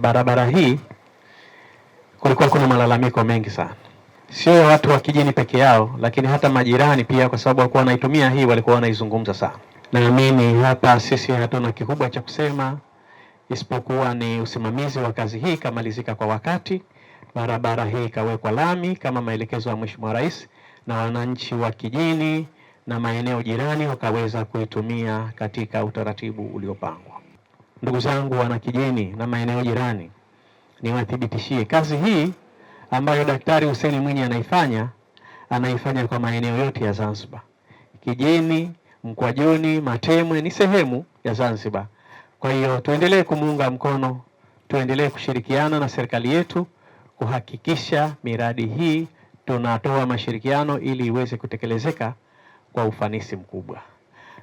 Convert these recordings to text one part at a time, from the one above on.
Barabara hii kulikuwa kuna malalamiko mengi sana, sio watu wa kijini peke yao, lakini hata majirani pia, kwa sababu walikuwa wanaitumia hii, walikuwa wanaizungumza sana. Naamini hapa sisi hatuna kikubwa cha kusema isipokuwa ni usimamizi wa kazi hii kamalizika kwa wakati, barabara hii ikawekwa lami kama maelekezo ya Mheshimiwa Rais, na wananchi wa kijini na maeneo jirani wakaweza kuitumia katika utaratibu uliopangwa. Ndugu zangu wana kijini na maeneo jirani, niwathibitishie kazi hii ambayo Daktari Hussein Mwinyi anaifanya kwa maeneo yote ya Zanzibar. Kijini, Mkwajuni, Matemwe ni sehemu ya Zanzibar. Kwa hiyo tuendelee kumuunga mkono, tuendelee kushirikiana na serikali yetu kuhakikisha miradi hii tunatoa mashirikiano ili iweze kutekelezeka kwa ufanisi mkubwa.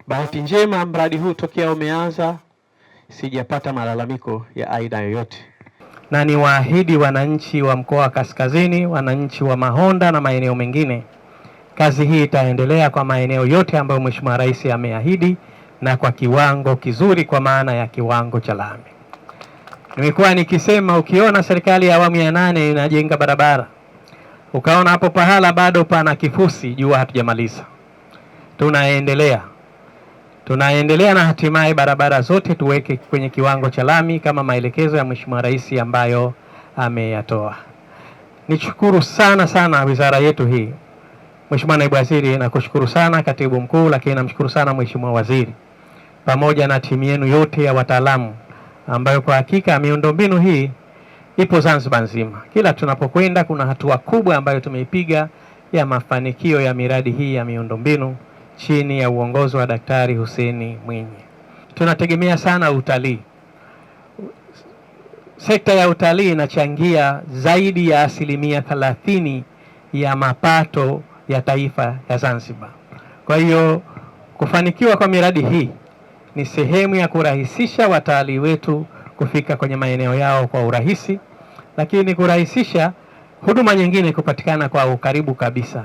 Bahati njema mradi huu tokea umeanza sijapata malalamiko ya aina yoyote. Na ni waahidi wananchi wa mkoa wa Kaskazini, wananchi wa Mahonda na maeneo mengine, kazi hii itaendelea kwa maeneo yote ambayo Mheshimiwa Rais ameahidi na kwa kiwango kizuri, kwa maana ya kiwango cha lami. Nimekuwa nikisema, ukiona serikali ya awamu ya 8 inajenga barabara, ukaona hapo pahala bado pana kifusi, jua hatujamaliza. Tunaendelea na hatimaye barabara zote tuweke kwenye kiwango cha lami kama maelekezo ya Mheshimiwa Rais ambayo ameyatoa. Nishukuru sana wizara yetu hii. Mheshimiwa Naibu Waziri, nakushukuru sana Katibu Mkuu, lakini namshukuru sana Mheshimiwa Waziri pamoja na timu yenu yote ya wataalamu ambayo kwa hakika miundombinu hii ipo Zanzibar nzima. Kila tunapokwenda kuna hatua kubwa ambayo tumeipiga ya mafanikio ya miradi hii ya miundombinu chini ya uongozi wa Daktari Hussein Mwinyi. Tunategemea sana utalii. Sekta ya utalii inachangia zaidi ya 30% ya mapato ya taifa ya Zanzibar. Kwa hiyo kufanikiwa kwa miradi hii ni sehemu ya kurahisisha watalii wetu kufika kwenye maeneo yao kwa urahisi, lakini kurahisisha huduma nyingine kupatikana kwa ukaribu kabisa.